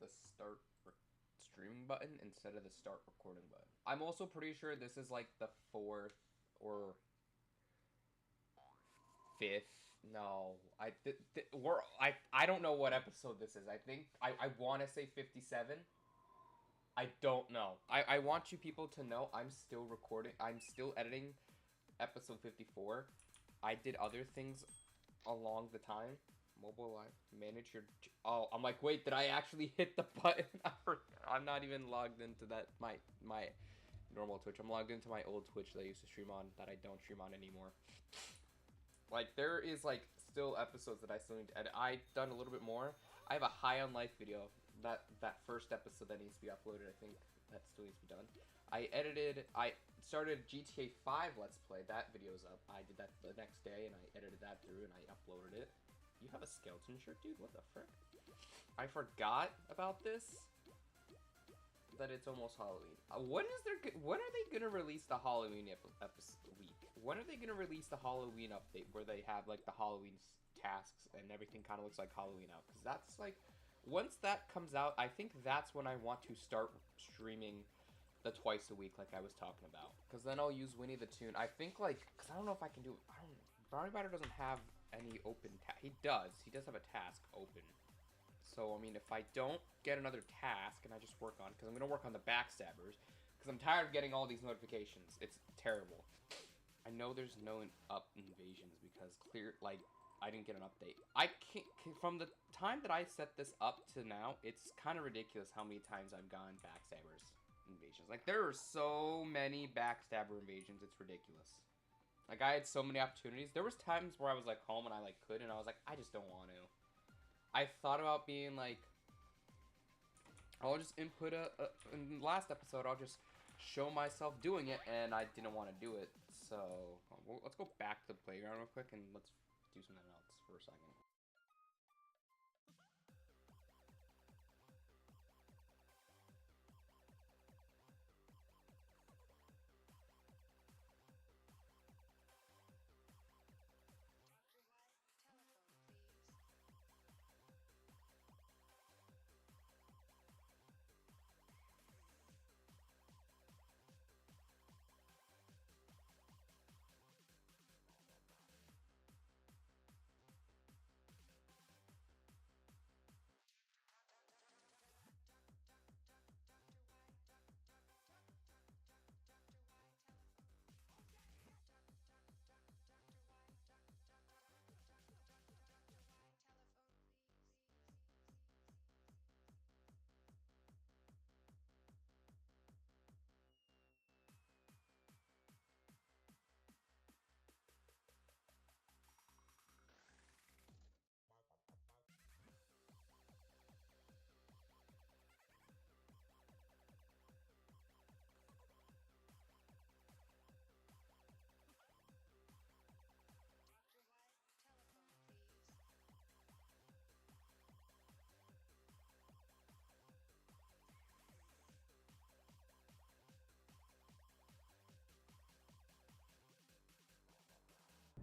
hit the start streaming button instead of the start recording button. I'm also pretty sure this is like the fourth or fifth. No, I don't know what episode this is. I think I want to say 57. I don't know. I want you people to know I'm still recording. I'm still editing episode 54. I did other things along the time. Mobile live manage your. Oh, I'm like, wait, did I actually hit the button? I'm not even logged into that my normal Twitch. I'm logged into my old Twitch that I used to stream on that I don't stream on anymore. Like there is like still episodes that I still need to edit. I've done a little bit more. I have a High on Life video. That first episode that needs to be uploaded. I think that still needs to be done. I started GTA 5 Let's Play. That video's up. I did that the next day and I edited that through and I uploaded it. You have a skeleton shirt, dude? What the frick? I forgot about this. That it's almost Halloween. When are they gonna release the Halloween episode week? When are they gonna release the Halloween update where they have like the Halloween tasks and everything kind of looks like Halloween out? Because that's like, once that comes out, I think that's when I want to start streaming the twice a week like I was talking about. Because then I'll use Winnie the Tune. I think like, because I don't know if I can do. I don't. Brownie Batter doesn't have any open. He does. He does have a task open. So, I mean, if I don't get another task and I just work on, because I'm going to work on the backstabbers, because I'm tired of getting all these notifications. It's terrible. I know there's no up invasions because I didn't get an update. I can't, from the time that I set this up to now, it's kind of ridiculous how many times I've gotten backstabbers invasions. Like, there are so many backstabber invasions, it's ridiculous. Like, I had so many opportunities. There was times where I was, like, home and I, like, could, and I was like, I just don't want to. I thought about being like, I'll just input in the last episode, I'll just show myself doing it, and I didn't want to do it. So, well, let's go back to the playground real quick, and let's do something else for a second.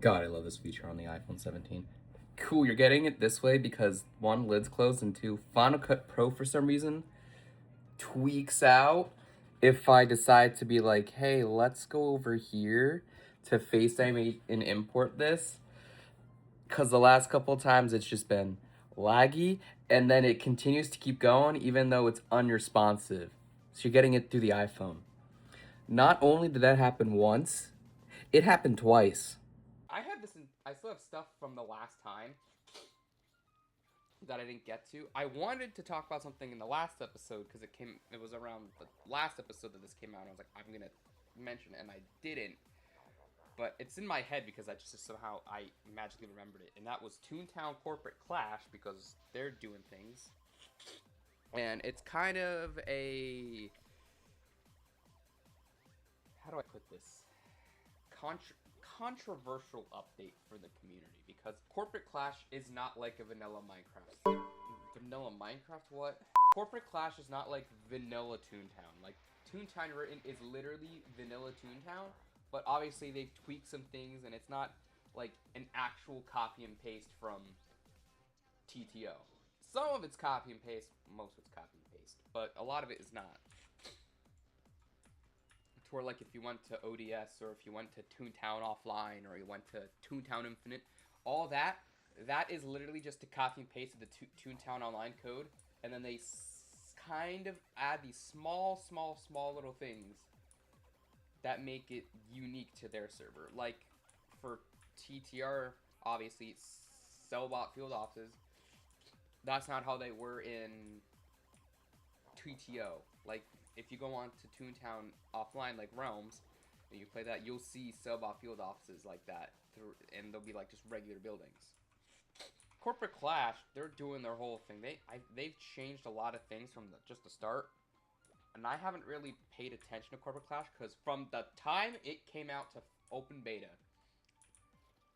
God, I love this feature on the iPhone 17. Cool, you're getting it this way because one, lid's closed, and two, Final Cut Pro for some reason tweaks out if I decide to be like, hey, let's go over here to FaceTime and import this. Because the last couple times it's just been laggy, and then it continues to keep going even though it's unresponsive. So you're getting it through the iPhone. Not only did that happen once, it happened twice. I have this. I still have stuff from the last time that I didn't get to. I wanted to talk about something in the last episode because it was around the last episode that this came out, and I was like, I'm gonna mention it, and I didn't. But it's in my head because I just somehow I magically remembered it, and that was Toontown Corporate Clash because they're doing things, and it's kind of a, how do I put this? Controversial update for the community because Corporate Clash is not like a vanilla Minecraft. Vanilla Minecraft? What? Corporate Clash is not like vanilla Toontown. Like, Toontown written is literally vanilla Toontown, but obviously they've tweaked some things and it's not like an actual copy and paste from TTO. some of it's copy and paste, most of it's copy and paste, but a lot of it is not. To where, like, if you went to ODS, or if you went to Toontown Offline, or you went to Toontown Infinite, all that is literally just a copy and paste of the Toontown Online code, and then they kind of add these small little things that make it unique to their server. Like, for TTR, obviously, Cellbot field offices, that's not how they were in TTO. Like, if you go on to Toontown Offline, like Realms, and you play that, you'll see Cellbot field offices like that, and they'll be like just regular buildings. Corporate Clash, they're doing their whole thing. They've changed a lot of things from just the start, and I haven't really paid attention to Corporate Clash because from the time it came out to open beta,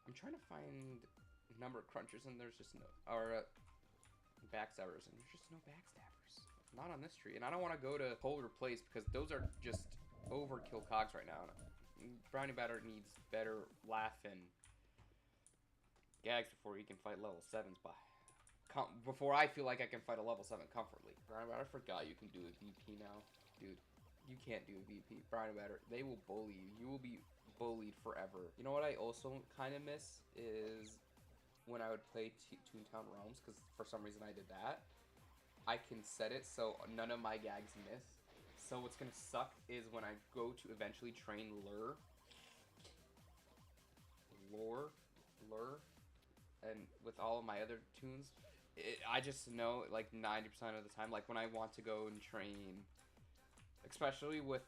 I'm trying to find number of crunchers, and there's just no, or backstabbers, and there's just no backstabbers. Not on this tree, and I don't want to go to Colder Place because those are just overkill cogs right now. Brownie Batter needs better laugh and gags before he can fight level 7s before I feel like I can fight a level 7 comfortably. Brownie Batter, I forgot you can do a VP now. Dude, you can't do a VP. Brownie Batter, they will bully you. You will be bullied forever. You know what I also kind of miss is when I would play Toontown Realms, because for some reason I did that. I can set it so none of my gags miss. So what's gonna suck is when I go to eventually train Lure, and with all of my other tunes, I just know like 90% of the time, like when I want to go and train, especially with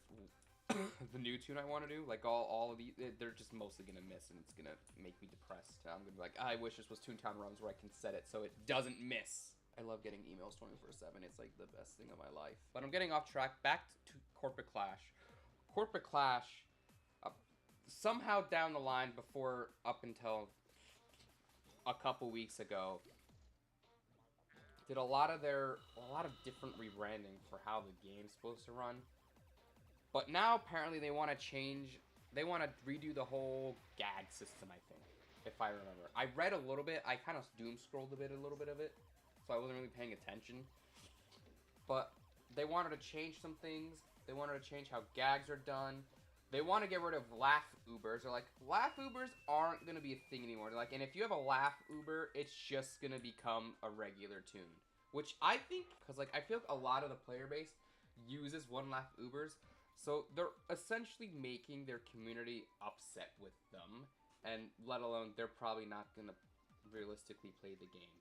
the new tune I want to do, like all of these, they're just mostly gonna miss, and it's gonna make me depressed. I'm gonna be like, I wish this was Toontown Realms where I can set it so it doesn't miss. I love getting emails 24/7. It's like the best thing of my life. But I'm getting off track. Back to Corporate Clash. Corporate Clash, somehow down the line, up until a couple weeks ago, did a lot of different rebranding for how the game's supposed to run. But now apparently they want to change. They want to redo the whole gag system, I think, if I remember. I read a little bit. I kind of doom scrolled a little bit of it, so I wasn't really paying attention. But they wanted to change some things. They wanted to change how gags are done. They want to get rid of laugh Ubers. They're like, laugh Ubers aren't going to be a thing anymore. They're like, and if you have a laugh Uber, it's just going to become a regular tune. Which I think, because like I feel like a lot of the player base uses one laugh Ubers. So they're essentially making their community upset with them. And let alone, they're probably not going to realistically play the game.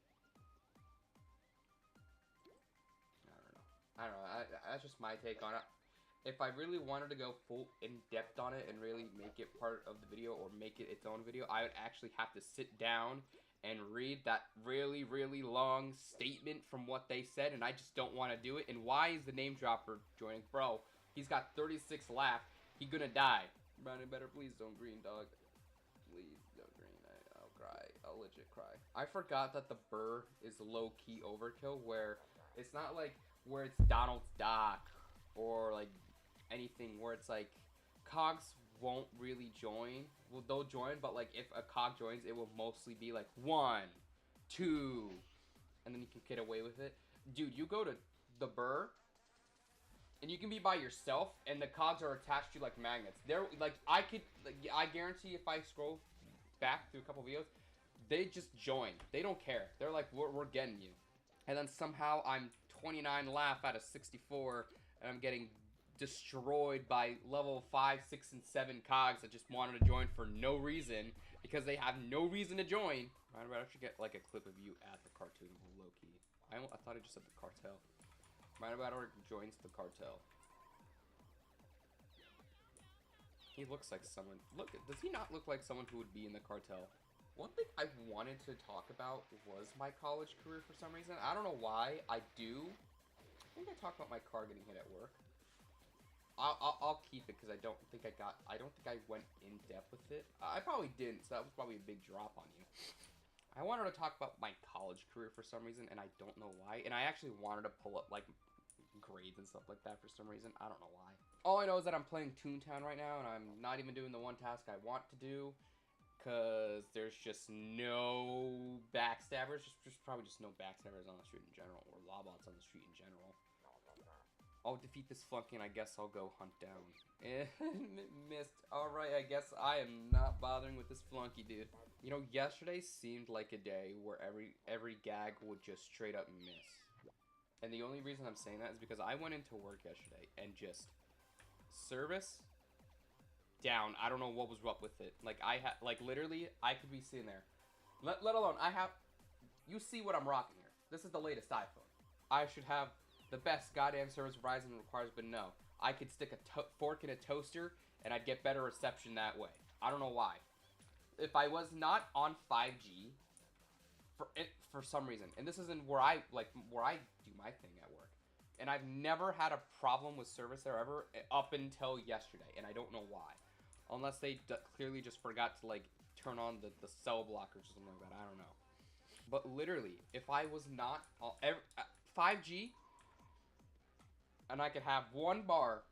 I don't know. That's just my take on it. If I really wanted to go full in-depth on it and really make it part of the video or make it its own video, I would actually have to sit down and read that really, really long statement from what they said, and I just don't want to do it. And why is the name dropper joining? Bro, he's got 36 laugh. He gonna die. Brownie Better, please don't green, dog. Please don't green. I'll cry. I'll legit cry. I forgot that the burr is low-key overkill, where it's not like where it's Donald's Dock or like anything where it's like cogs won't really join. Well, they'll join, but like if a cog joins, it will mostly be like 1, 2, and then you can get away with it. Dude, you go to the burr and you can be by yourself, and the cogs are attached to you like magnets. They're like, I guarantee if I scroll back through a couple videos, they just join. They don't care. They're like, we're getting you. And then somehow I'm 29 laugh out of 64, and I'm getting destroyed by level 5, 6, and 7 cogs that just wanted to join for no reason, because they have no reason to join. I should get like a clip of you at the cartoon, low-key. I thought I just said the cartel. Roundabout joins the cartel. He looks like someone. Look, does he not look like someone who would be in the cartel? One thing I wanted to talk about was my college career for some reason. I don't know why. I do. I think I talked about my car getting hit at work. I'll keep it because I don't think I went in depth with it. I probably didn't, so that was probably a big drop on you. I wanted to talk about my college career for some reason, and I don't know why. And I actually wanted to pull up like grades and stuff like that for some reason. I don't know why. All I know is that I'm playing Toontown right now, and I'm not even doing the one task I want to do. Because there's just no backstabbers. Just probably just no backstabbers on the street in general, or Lobots on the street in general. I'll defeat this flunky and I guess I'll go hunt down. Missed. Alright, I guess I am not bothering with this flunky, dude. You know, yesterday seemed like a day where every gag would just straight up miss. And the only reason I'm saying that is because I went into work yesterday and just service down. I don't know what was up with it. Like literally I could be sitting there. Let alone you see what I'm rocking here. This is the latest iPhone. I should have the best goddamn service Verizon requires, but no. I could stick a fork in a toaster and I'd get better reception that way. I don't know why. If I was not on 5G for some reason, and this isn't where I do my thing at work, and I've never had a problem with service there ever up until yesterday, and I don't know why. Unless they clearly just forgot to like turn on the cell blockers or something like that. I don't know. But literally, if I was not 5G, and I could have one bar,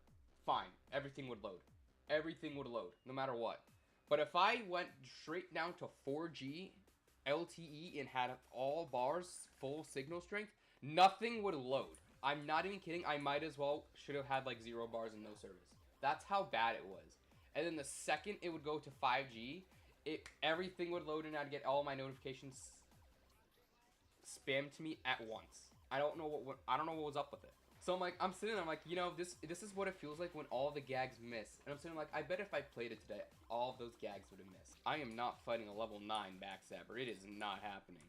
fine. Everything would load. Everything would load, no matter what. But if I went straight down to 4G LTE and had all bars, full signal strength, nothing would load. I'm not even kidding. I might as well should have had like 0 bars and no service. That's how bad it was. And then the second it would go to 5G, everything would load and I'd get all my notifications spammed to me at once. I don't know what was up with it. So I'm sitting there, I'm like, you know, this is what it feels like when all the gags miss. And I'm sitting like, I bet if I played it today, all of those gags would have missed. I am not fighting a level 9 backstabber. It is not happening.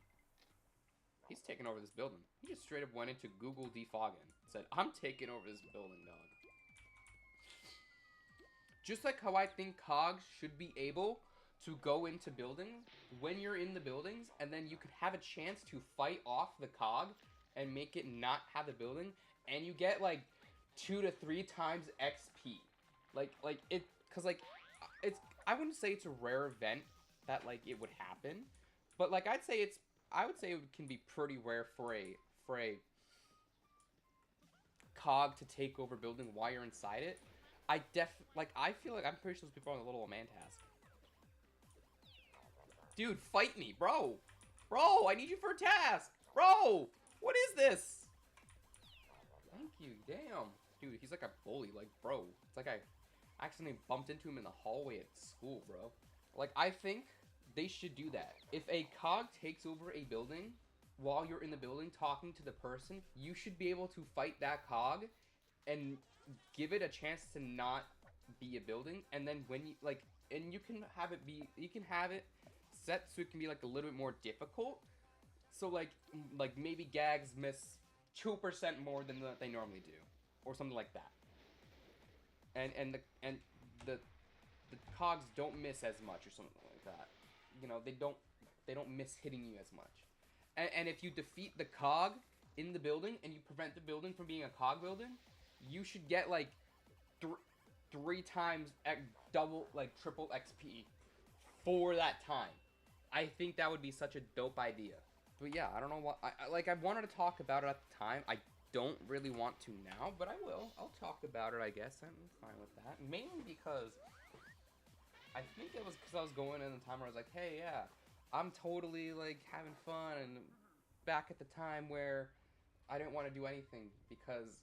He's taking over this building. He just straight up went into Google defogging. Said, I'm taking over this building, dog. Just like how I think cogs should be able to go into buildings when you're in the buildings, and then you could have a chance to fight off the cog and make it not have the building, and you get like 2 to 3 times XP. I wouldn't say it's a rare event that like it would happen, but like I would say it can be pretty rare for a cog to take over building while you're inside it. I feel like I'm pretty sure those people are on the little man task. Dude, fight me, bro. Bro, I need you for a task. Bro, what is this? Thank you, damn. Dude, he's like a bully, like, bro. It's like I accidentally bumped into him in the hallway at school, bro. Like, I think they should do that. If a cog takes over a building, while you're in the building talking to the person, you should be able to fight that cog and give it a chance to not be a building. And then when you, like, and you can have it set so it can be, like, a little bit more difficult. So, like maybe gags miss 2% more than they normally do, or something like that. And the cogs don't miss as much or something like that. You know, they don't miss hitting you as much. And if you defeat the cog in the building and you prevent the building from being a cog building, you should get like 3 times double, like triple XP for that time. I think that would be such a dope idea. But yeah, I don't know what I wanted to talk about it at the time. I don't really want to now, but I will. I'll talk about it, I guess. I'm fine with that. Mainly because I think it was because I was going in the time where I was like, hey, yeah, I'm totally like having fun, and back at the time where I didn't want to do anything because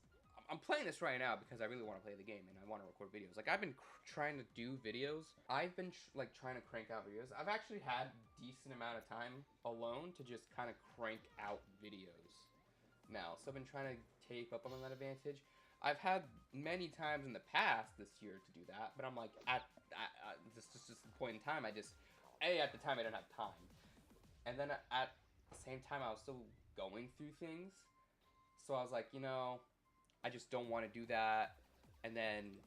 I'm playing this right now because I really want to play the game and I want to record videos. Like, I've been trying to do videos. I've been trying to crank out videos. I've actually had decent amount of time alone to just kind of crank out videos now. So I've been trying to take up on that advantage. I've had many times in the past this year to do that, but I'm like, at just the point in time, at the time I didn't have time. And then at the same time, I was still going through things. So I was like, you know, I just don't want to do that. And then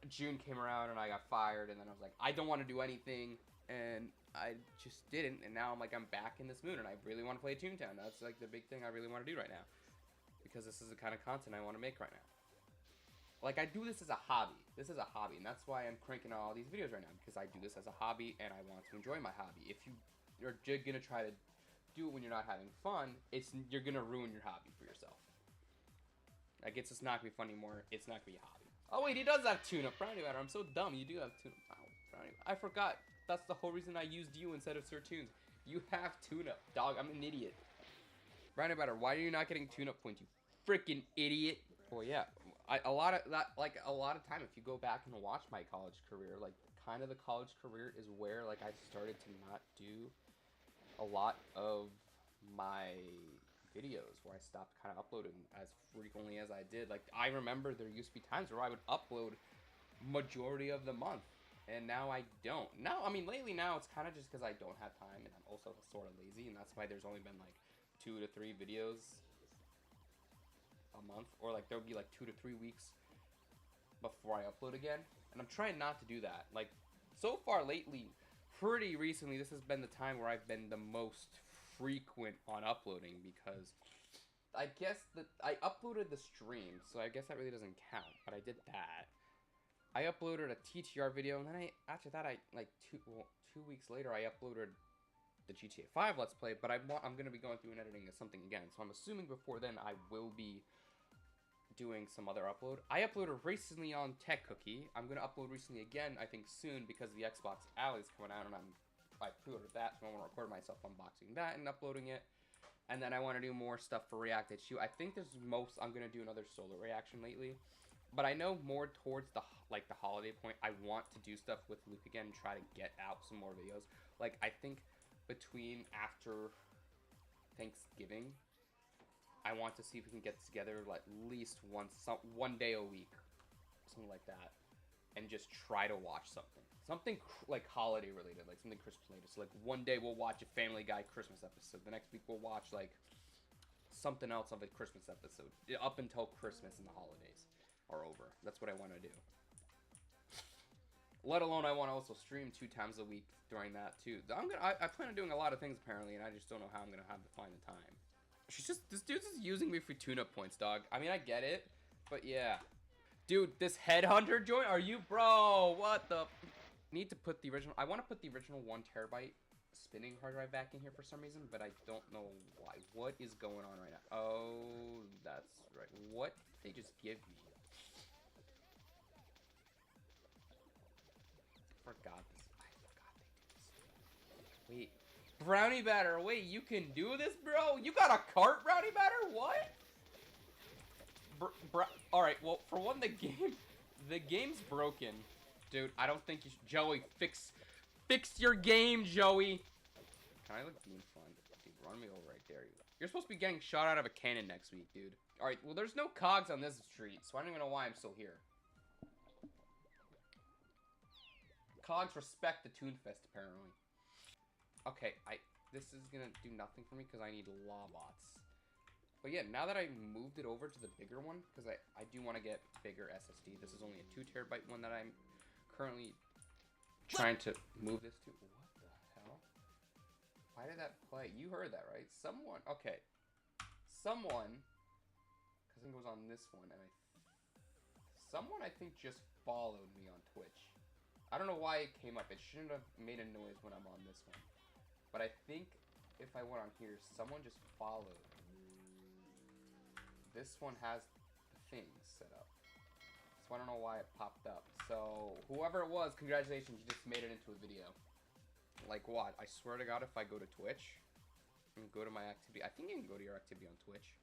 June came around and I got fired, and then I was like, I don't want to do anything, and I just didn't. And now I'm like, I'm back in this mood and I really want to play Toontown. That's like the big thing I really want to do right now, because this is the kind of content I want to make right now. Like, I do this as a hobby. This is a hobby, and that's why I'm cranking out all these videos right now, because I do this as a hobby and I want to enjoy my hobby. If you're gonna try to do it when you're not having fun, you're gonna ruin your hobby for yourself. Like, it's just not gonna be fun anymore. It's not gonna be a hobby. Oh wait, he does have tuna. Brownie batter. I'm so dumb. You do have tuna. Wow, brownie. I forgot That's the whole reason I used you instead of Sir Tunes. You have tune-up, dog. I'm an idiot. Brownie Batter, why are you not getting tune-up points, you freaking idiot? Well, yeah, a lot of time, if you go back and watch my college career, like, kind of the college career is where, like, I started to not do a lot of my videos, where I stopped kind of uploading as frequently as I did. Like, I remember there used to be times where I would upload majority of the month, and now I don't. Now, I mean, lately now it's kind of just because I don't have time, and I'm also sort of lazy, and that's why there's only been like 2 to 3 videos a month, or like there'll be like 2 to 3 weeks before I upload again, and I'm trying not to do that. Like, so far lately, pretty recently, this has been the time where I've been the most frequent on uploading, because I guess that I uploaded the stream, so I guess that really doesn't count, but I did that. I uploaded a TTR video, and then after that, like 2 weeks later, I uploaded the GTA 5 Let's Play, but I'm going to be going through and editing something again, so I'm assuming before then I will be doing some other upload. I uploaded recently on Tech Cookie. I'm going to upload recently again, I think soon, because the Xbox Alley is coming out, and I pre-ordered that, so I want to record myself unboxing that and uploading it. And then I want to do more stuff for React HU. I think I'm going to do another solo reaction lately. But I know more towards the holiday point, I want to do stuff with Luke again and try to get out some more videos. Like, I think between after Thanksgiving, I want to see if we can get together like at least one day a week, something like that, and just try to watch something like holiday related, like something Christmas related. So like one day we'll watch a Family Guy Christmas episode. The next week we'll watch like something else of a Christmas episode up until Christmas and the holidays are over. That's what I want to do. Let alone I want to also stream 2 times a week during that too. I plan on doing a lot of things apparently, and I just don't know how I'm gonna have to find the time. This dude's just using me for tune-up points, dog. I mean, I get it, but yeah. Dude, this headhunter joint, are you, bro? What the? Need to put the original. I want to put the original 1 terabyte spinning hard drive back in here for some reason, but I don't know why. What is going on right now? Oh, that's right. What did they just give me? I forgot they do this. Wait. Brownie Batter, wait, you can do this, bro? You got a cart, Brownie Batter? What? Alright, well, for one, the game's broken. Dude, I don't think you should. Joey, fix your game, Joey. Can I look being fun? Dude, run me over right there. You're supposed to be getting shot out of a cannon next week, dude. Alright, well, there's no cogs on this street, so I don't even know why I'm still here. Cogs respect the Toonfest, apparently. Okay, this is gonna do nothing for me because I need Lawbots. But yeah, now that I moved it over to the bigger one, because I do want to get bigger SSD. This is only a 2 terabyte one that I'm currently trying to move this to. What the hell? Why did that play? You heard that, right? Someone, okay. Someone, because I think it was on this one, and someone I think just followed me on Twitch. I don't know why it came up. It shouldn't have made a noise when I'm on this one. But I think if I went on here, someone just followed. This one has the things set up. So I don't know why it popped up. So whoever it was, congratulations, you just made it into a video. Like what? I swear to God, if I go to Twitch and go to my activity, I think you can go to your activity on Twitch.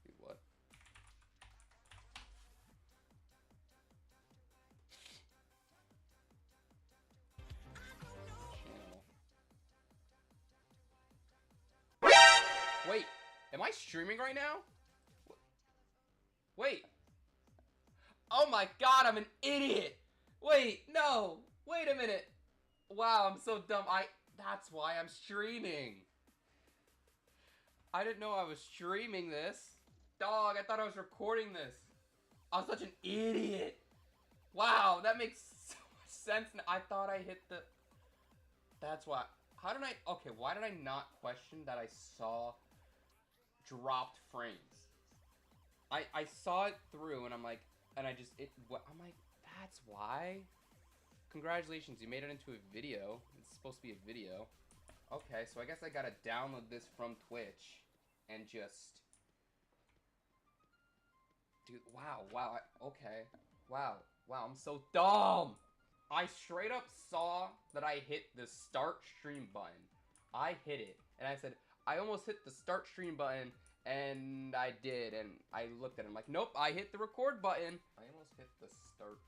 Dude, what? Wait, am I streaming right now? Wait. Oh my God, I'm an idiot. Wait, no. Wait a minute. Wow, I'm so dumb. That's why I'm streaming. I didn't know I was streaming this. Dog, I thought I was recording this. I was such an idiot. Wow, that makes so much sense now. I thought I hit the... That's why. How did I... Okay, why did I not question that I saw dropped frames? I saw it through and I'm like, and I just, I'm like, that's why? Congratulations, you made it into a video. It's supposed to be a video. Okay, so I guess I gotta download this from Twitch and just, dude, wow, okay. Wow, I'm so dumb. I straight up saw that I hit the start stream button. I hit it, and I said, I almost hit the start stream button, and I did, and I looked at him like, nope, I hit the record button. I almost hit the start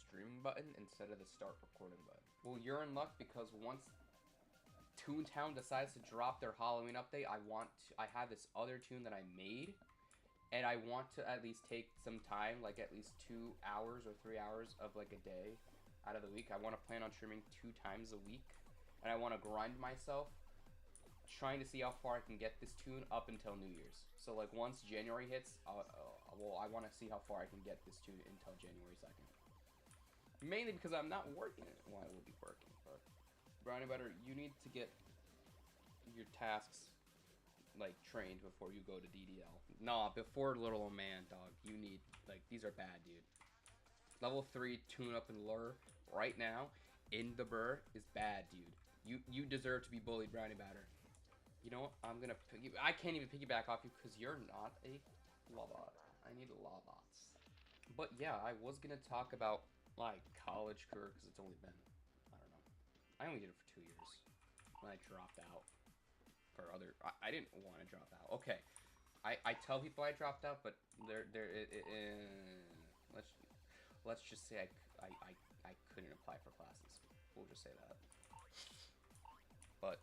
streaming button instead of the start recording button. Well, you're in luck because once Toontown decides to drop their Halloween update, I have this other tune that I made, and I want to at least take some time, like at least 2 hours or 3 hours of like a day out of the week. I want to plan on streaming 2 times a week, and I want to grind myself trying to see how far I can get this tune up until New Year's. So like once January hits, I want to see how far I can get this tune until January 2nd. Mainly because I'm not working it. Well, I will be working, but Brownie Butter, you need to get your tasks like trained before you go to DDL. Nah, before Little Old Man, dog. You need, like, these are bad, dude. Level 3 tune up and lure right now in the burr is bad, dude. You deserve to be bullied, Brownie Batter. You know what? I can't even piggyback off you because you're not a Lobot. I need Lobots. But yeah, I was gonna talk about like college career because it's only been, I don't know. I only did it for 2 years. When I dropped out for other, I didn't want to drop out. Okay, I tell people I dropped out, but let's just say I couldn't apply for classes. We'll just say that. But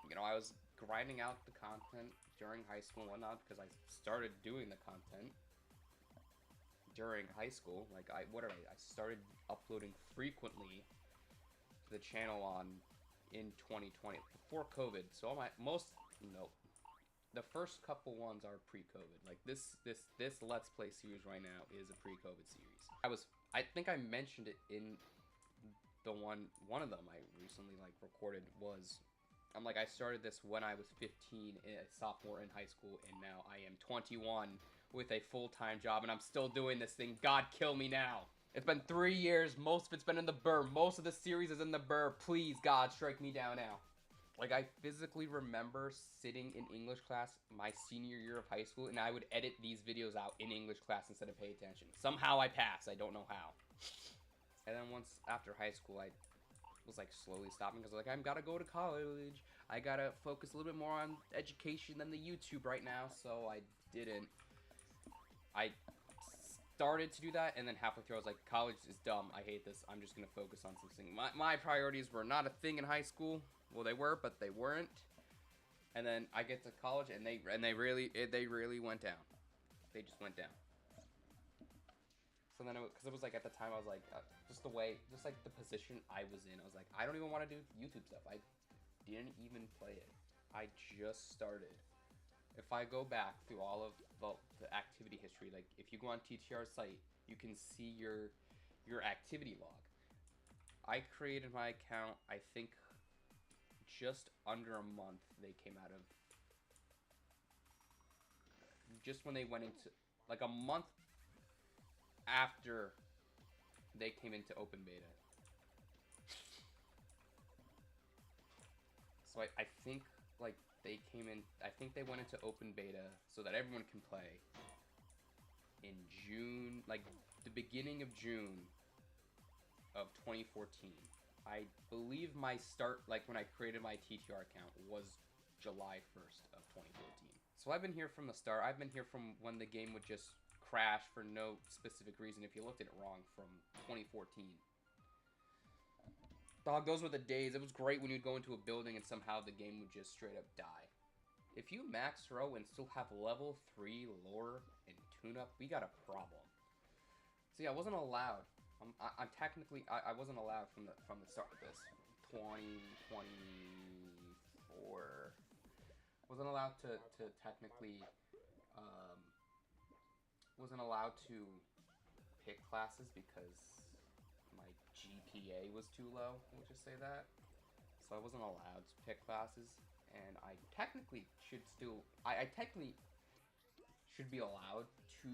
you know, I was grinding out the content during high school and whatnot because I started doing the content during high school. Like I started uploading frequently to the channel in 2020 before COVID. So the first couple ones are pre-COVID. Like this Let's Play series right now is a pre-COVID series. I think I mentioned it in the one of them I recently like recorded was. I started this when I was 15, a sophomore in high school, and now I am 21 with a full-time job, and I'm still doing this thing. God, kill me now. It's been 3 years. Most of it's been in the burr. Most of the series is in the burr. Please, God, strike me down now. Like, I physically remember sitting in English class my senior year of high school, and I would edit these videos out in English class instead of pay attention. Somehow I passed. I don't know how. And then once after high school, I was like slowly stopping because like I gotta go to college. I gotta focus a little bit more on education than the YouTube right now, so I didn't. I started to do that, and then halfway through I was like, college is dumb. I hate this. I'm just gonna focus on something. My priorities were not a thing in high school. Well, they were, but they weren't. And then I get to college, and they really went down. They just went down. So then, because it was like at the time, I was like, just like the position I was in, I was like, I don't even want to do YouTube stuff. I didn't even play it. I just started. If I go back through all of the activity history, like if you go on TTR site, you can see your activity log. I created my account, I think, just under a month. They came out of, just when they went into, like a month after they came into open beta. So I think like they came in, I think they went into open beta so that everyone can play in June, like the beginning of June of 2014. I believe my start, like when I created my TTR account, was July 1st of 2014. So I've been here from the start. I've been here from when the game would just crash for no specific reason if you looked at it wrong from 2014. Dog, those were the days. It was great when you'd go into a building and somehow the game would just straight up die. If you max row and still have level 3 lore and tune-up, we got a problem. See, I wasn't allowed. I'm technically, I wasn't allowed from the start of this. 2024. Wasn't allowed to technically, wasn't allowed to pick classes because my GPA was too low, we'll just say that. So I wasn't allowed to pick classes, and I technically should still, I technically should be allowed to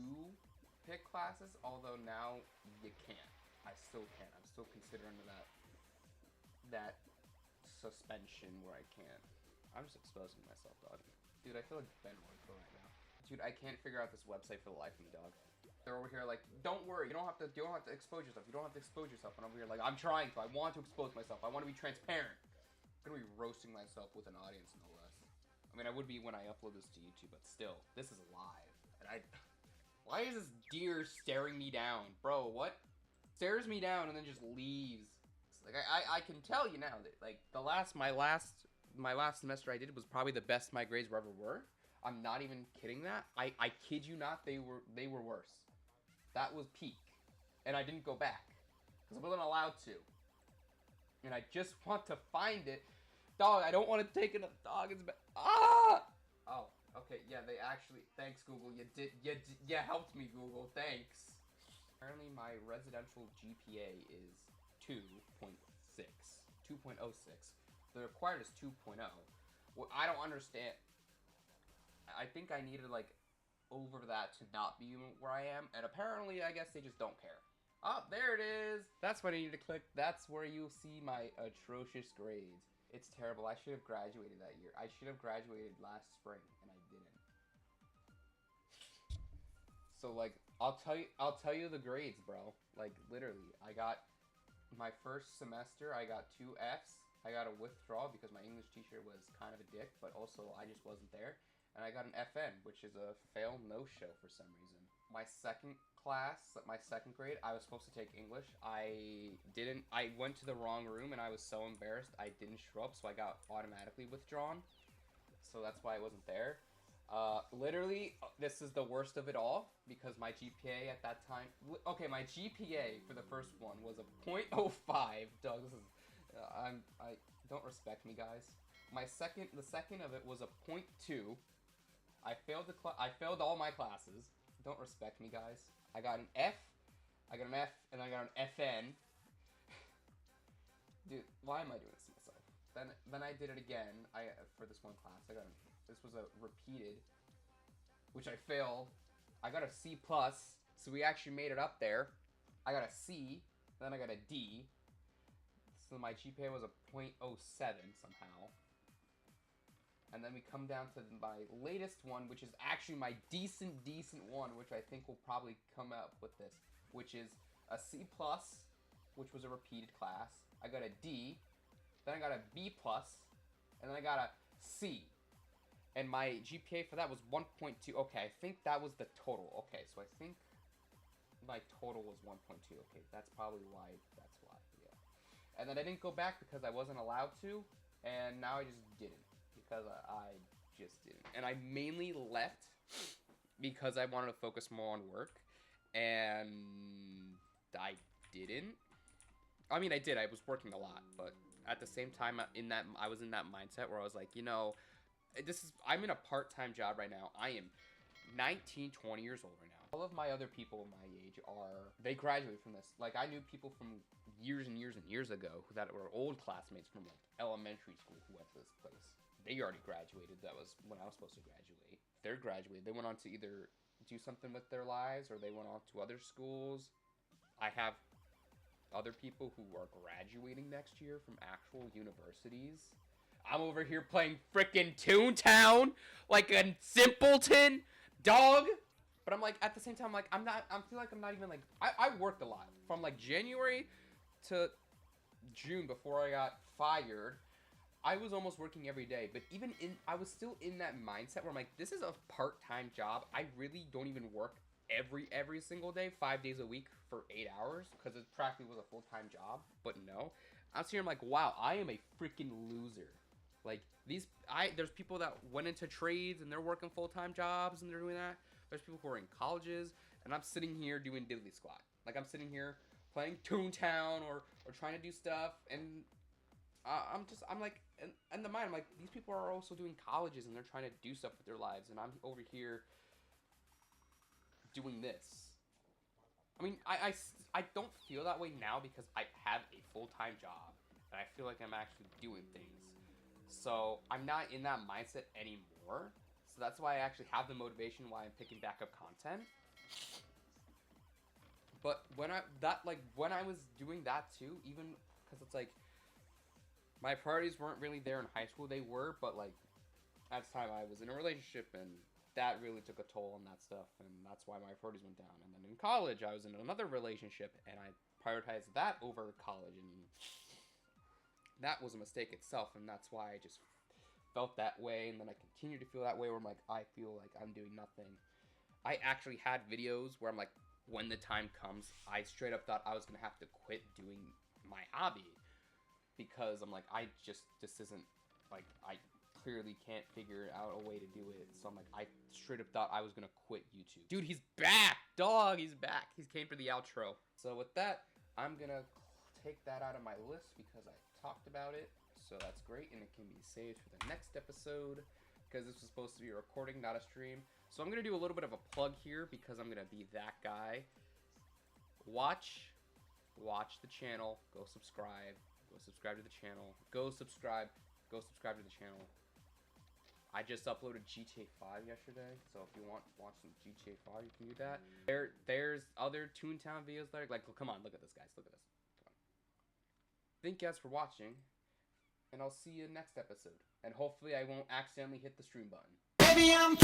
pick classes, although now you can't. I still can't. I'm still considering that suspension where I can't. I'm just exposing myself, dog. Dude, I feel like Ben Warco right now. Dude, I can't figure out this website for the life of me, dog. They're over here like, don't worry, you don't have to expose yourself. You don't have to expose yourself. And I'm over here like, I'm trying to. I want to expose myself. I want to be transparent. I'm gonna be roasting myself with an audience, no less. I mean, I would be when I upload this to YouTube, but still, this is live. And why is this deer staring me down, bro? What? Stares me down and then just leaves. Like I can tell you now that like my last semester I did was probably the best my grades ever were. I'm not even kidding that. I kid you not, they were worse. That was peak. And I didn't go back. Because I wasn't allowed to. And I just want to find it. Dog, I don't want to take it. Dog, it's bad. Ah! Oh, okay, yeah, they actually, thanks Google, you helped me Google, thanks. Apparently my residential GPA is 2.6. 2.06. The required is 2.0. What I don't understand, I think I needed like over that to not be where I am, and apparently I guess they just don't care. Oh, there it is. That's what I need to click. That's where you'll see my atrocious grades. It's terrible. I should have graduated that year. I should have graduated last spring, and I didn't. So like, I'll tell you the grades, bro. Like literally, I got my first semester. I got 2 Fs. I got a withdrawal because my English teacher was kind of a dick, but also I just wasn't there. And I got an FN, which is a fail no-show for some reason. My second class, my second grade, I was supposed to take English. I went to the wrong room and I was so embarrassed I didn't show up, so I got automatically withdrawn. So that's why I wasn't there. Literally, this is the worst of it all because my GPA at that time, okay, my GPA for the first one was a .05. Doug, this is, I don't respect me, guys. The second of it was a .2. I failed all my classes. Don't respect me, guys. I got an F, I got an F, and I got an FN. Dude, why am I doing this to myself? Then I did it again. For this one class, this was a repeated, which I failed. I got a C+, so we actually made it up there. I got a C, then I got a D. So my GPA was a .07 somehow. And then we come down to my latest one, which is actually my decent one, which I think will probably come up with this, which is a C+, which was a repeated class. I got a D, then I got a B+, and then I got a C. And my GPA for that was 1.2. Okay, I think that was the total. Okay, so I think my total was 1.2. Okay, that's probably why, yeah. And then I didn't go back because I wasn't allowed to, and now I just didn't. Because I just didn't. And I mainly left because I wanted to focus more on work. And I didn't. I mean, I did. I was working a lot. But at the same time, I was in that mindset where I was like, you know, I'm in a part-time job right now. I am 19, 20 years old right now. All of my other people my age they graduated from this. Like, I knew people from years and years and years ago that were old classmates from like elementary school who went to this place. They already graduated. That was when I was supposed to graduate. They're graduated. They went on to either do something with their lives or they went on to other schools. I have other people who are graduating next year from actual universities. I'm over here playing frickin' Toontown like a simpleton dog. But I'm like, at the same time, like, I feel like I'm not even like, I worked a lot. From like January to June before I got fired. I was almost working every day, but I was still in that mindset where I'm like, this is a part-time job. I really don't even work every single day, 5 days a week for 8 hours, because it practically was a full-time job. But no, I'm sitting here, I'm like, wow, I am a freaking loser. Like there's people that went into trades and they're working full-time jobs and they're doing that. There's people who are in colleges, and I'm sitting here doing diddly squat. Like I'm sitting here playing Toontown or trying to do stuff, and I'm like, in the mind, I'm like, these people are also doing colleges and they're trying to do stuff with their lives, and I'm over here doing this. I mean, I don't feel that way now because I have a full-time job, and I feel like I'm actually doing things. So I'm not in that mindset anymore. So that's why I actually have the motivation why I'm picking back up content. But when I was doing that too, even because it's like, my priorities weren't really there in high school. They were, but like at the time I was in a relationship and that really took a toll on that stuff, and that's why my priorities went down. And then in college, I was in another relationship, and I prioritized that over college, and that was a mistake itself, and that's why I just felt that way, and then I continue to feel that way where I'm like, I feel like I'm doing nothing. I actually had videos where I'm like, when the time comes, I straight up thought I was going to have to quit doing my hobby, because I'm like, this isn't, like, I clearly can't figure out a way to do it, so I'm like, I straight up thought I was going to quit YouTube. Dude, he's back! Dog, he's back! He came for the outro. So with that, I'm going to take that out of my list because I talked about it. So that's great, and it can be saved for the next episode, because this was supposed to be a recording, not a stream. So I'm going to do a little bit of a plug here, because I'm going to be that guy. Watch the channel, go subscribe to the channel, go subscribe to the channel. I just uploaded GTA 5 yesterday, so if you want to watch some GTA 5, you can do that. There's other Toontown videos there, like, come on, look at this, guys, look at this. Come on. Thank you guys for watching, and I'll see you next episode. And hopefully I won't accidentally hit the stream button. Baby, I'm